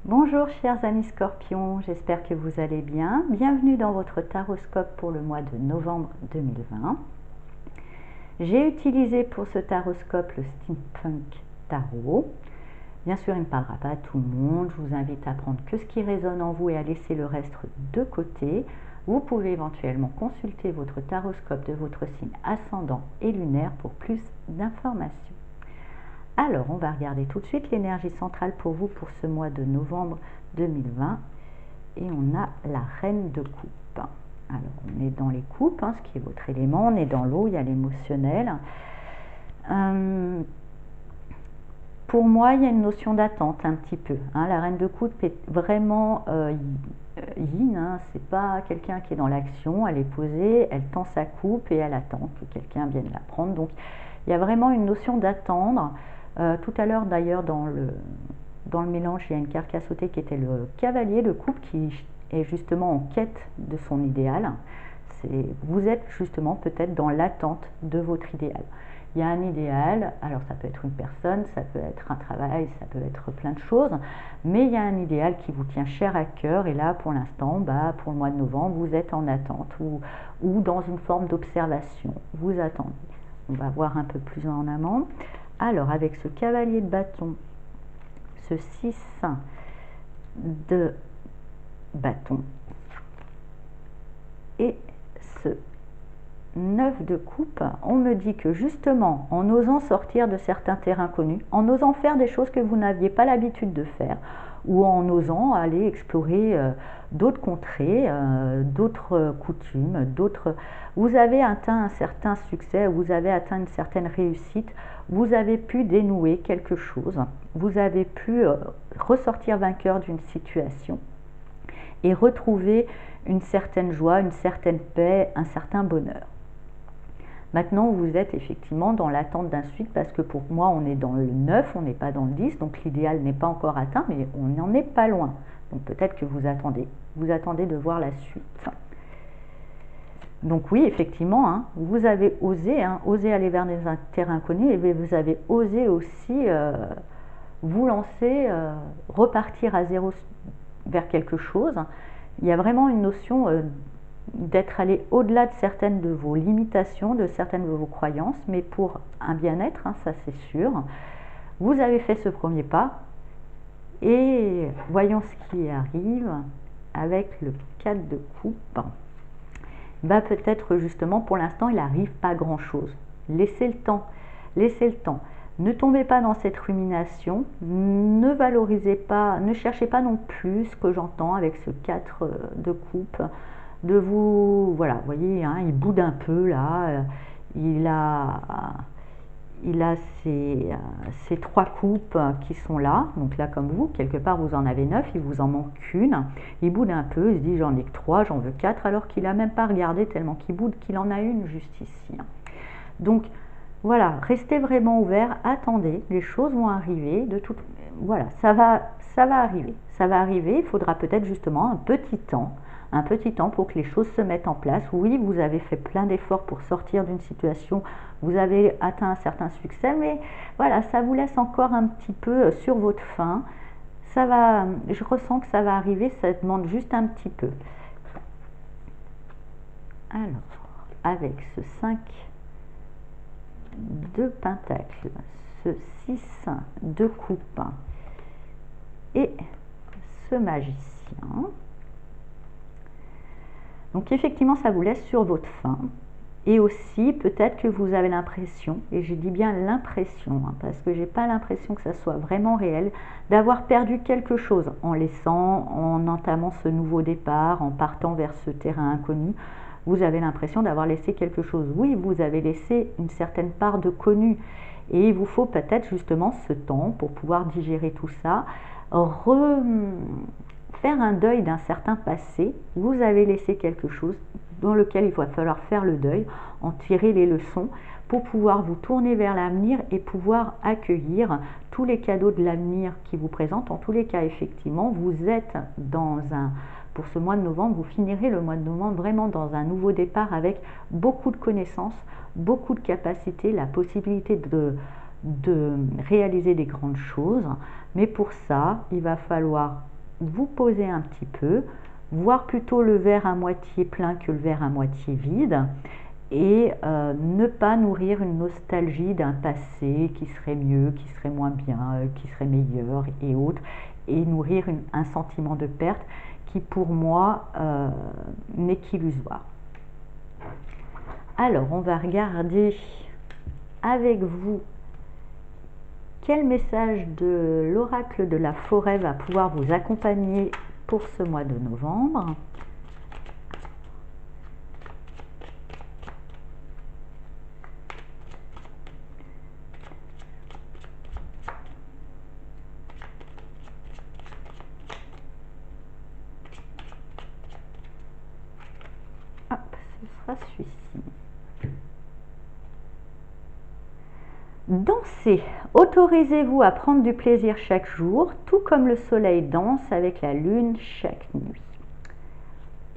Bonjour chers amis scorpions, j'espère que vous allez bien. Bienvenue dans votre taroscope pour le mois de novembre 2020. J'ai utilisé pour ce taroscope le Steampunk Tarot. Bien sûr, il ne parlera pas à tout le monde. Je vous invite à prendre que ce qui résonne en vous et à laisser le reste de côté. Vous pouvez éventuellement consulter votre taroscope de votre signe ascendant et lunaire pour plus d'informations. Alors, on va regarder tout de suite l'énergie centrale pour vous pour ce mois de novembre 2020. Et on a la reine de coupe. Alors, on est dans les coupes, ce qui est votre élément. On est dans l'eau, il y a l'émotionnel. Pour moi, il y a une notion d'attente un petit peu. La reine de coupe est vraiment yin. C'est pas quelqu'un qui est dans l'action. Elle est posée, elle tend sa coupe et elle attend que quelqu'un vienne la prendre. Donc, il y a vraiment une notion d'attendre. Tout à l'heure, d'ailleurs, dans le mélange, il y a une carte qui a sauté qui était le cavalier de coupe qui est justement en quête de son idéal. Vous êtes justement peut-être dans l'attente de votre idéal. Il y a un idéal, alors ça peut être une personne, ça peut être un travail, ça peut être plein de choses, mais il y a un idéal qui vous tient cher à cœur et là pour l'instant, pour le mois de novembre, vous êtes en attente ou dans une forme d'observation, vous attendez. On va voir un peu plus en amont. Alors avec ce cavalier de bâton, ce 6 de bâton et ce 9 de coupe, on me dit que justement en osant sortir de certains terrains connus, en osant faire des choses que vous n'aviez pas l'habitude de faire, ou en osant aller explorer d'autres contrées, d'autres coutumes, vous avez atteint un certain succès, vous avez atteint une certaine réussite, vous avez pu dénouer quelque chose, vous avez pu ressortir vainqueur d'une situation et retrouver une certaine joie, une certaine paix, un certain bonheur. Maintenant, vous êtes effectivement dans l'attente d'un suite parce que pour moi, on est dans le 9, on n'est pas dans le 10, donc l'idéal n'est pas encore atteint, mais on n'en est pas loin. Donc peut-être que vous attendez de voir la suite. Donc oui, effectivement, vous avez osé aller vers des terrains inconnus et vous avez osé aussi vous lancer, repartir à zéro vers quelque chose. Il y a vraiment une notion d'être allé au-delà de certaines de vos limitations, de certaines de vos croyances, mais pour un bien-être, ça c'est sûr. Vous avez fait ce premier pas et voyons ce qui arrive avec le 4 de coupe. Peut-être justement pour l'instant il n'arrive pas grand-chose. Laissez le temps, laissez le temps. Ne tombez pas dans cette rumination, ne valorisez pas, ne cherchez pas non plus ce que j'entends avec ce 4 de coupe, de vous, voilà, vous voyez, il boude un peu là, il a ces 3 coupes qui sont là, donc là comme vous, quelque part vous en avez 9, il vous en manque une, il boude un peu, il se dit j'en ai que 3, j'en veux 4, alors qu'il n'a même pas regardé tellement qu'il boude qu'il en a une juste ici. Donc voilà, restez vraiment ouvert, attendez, les choses vont arriver, voilà, ça va arriver, il faudra peut-être justement un petit temps pour que les choses se mettent en place. Oui, vous avez fait plein d'efforts pour sortir d'une situation, vous avez atteint un certain succès, mais voilà, ça vous laisse encore un petit peu sur votre faim. Je ressens que ça va arriver, ça demande juste un petit peu. Alors, avec ce 5 de pentacle, ce 6 de coupe et ce magicien. Donc effectivement, ça vous laisse sur votre faim. Et aussi, peut-être que vous avez l'impression, et je dis bien l'impression, parce que j'ai pas l'impression que ça soit vraiment réel, d'avoir perdu quelque chose en entamant ce nouveau départ, en partant vers ce terrain inconnu. Vous avez l'impression d'avoir laissé quelque chose. Oui, vous avez laissé une certaine part de connu. Et il vous faut peut-être justement ce temps pour pouvoir digérer tout ça, faire un deuil d'un certain passé. Vous avez laissé quelque chose dans lequel il va falloir faire le deuil, en tirer les leçons pour pouvoir vous tourner vers l'avenir et pouvoir accueillir tous les cadeaux de l'avenir qui vous présentent. En tous les cas, effectivement, vous êtes pour ce mois de novembre, vous finirez le mois de novembre vraiment dans un nouveau départ avec beaucoup de connaissances, beaucoup de capacités, la possibilité de réaliser des grandes choses. Mais pour ça, il va falloir vous poser un petit peu, voir plutôt le verre à moitié plein que le verre à moitié vide, et ne pas nourrir une nostalgie d'un passé qui serait mieux, qui serait moins bien, qui serait meilleur et autres, et nourrir un sentiment de perte qui pour moi n'est qu'illusoire. Alors on va regarder avec vous quel message de l'oracle de la forêt va pouvoir vous accompagner pour ce mois de novembre. Hop, ce sera celui-ci. Dansez. Autorisez-vous à prendre du plaisir chaque jour, tout comme le soleil danse avec la lune chaque nuit.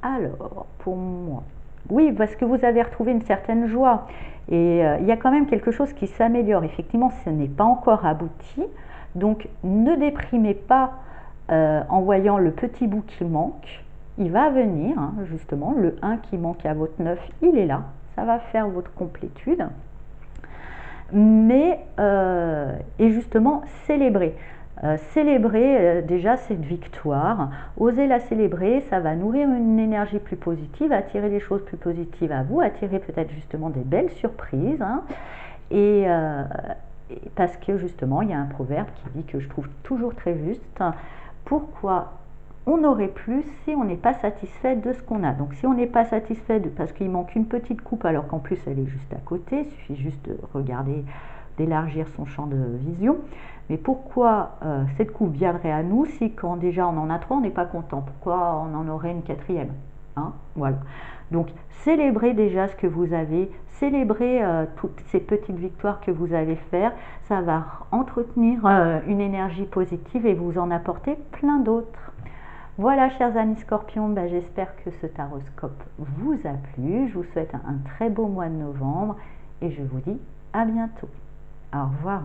Alors, pour moi, oui, parce que vous avez retrouvé une certaine joie. Et il y a quand même quelque chose qui s'améliore. Effectivement, ce n'est pas encore abouti. Donc, ne déprimez pas en voyant le petit bout qui manque. Il va venir, hein, justement. Le 1 qui manque à votre 9, il est là. Ça va faire votre complétude. Mais, et justement, célébrer. Célébrer déjà cette victoire, oser la célébrer, ça va nourrir une énergie plus positive, attirer des choses plus positives à vous, attirer peut-être justement des belles surprises, hein. Et parce que justement, il y a un proverbe qui dit que je trouve toujours très juste, pourquoi on aurait plus si on n'est pas satisfait de ce qu'on a. Donc si on n'est pas satisfait parce qu'il manque une petite coupe alors qu'en plus elle est juste à côté, il suffit juste de regarder, d'élargir son champ de vision. Mais pourquoi cette coupe viendrait à nous si quand déjà on en a trois, on n'est pas content? Pourquoi on en aurait une quatrième, hein? Voilà. Donc célébrez déjà ce que vous avez, célébrez toutes ces petites victoires que vous allez faire, ça va entretenir une énergie positive et vous en apporter plein d'autres. Voilà, chers amis scorpions, j'espère que ce taroscope vous a plu. Je vous souhaite un très beau mois de novembre et je vous dis à bientôt. Au revoir.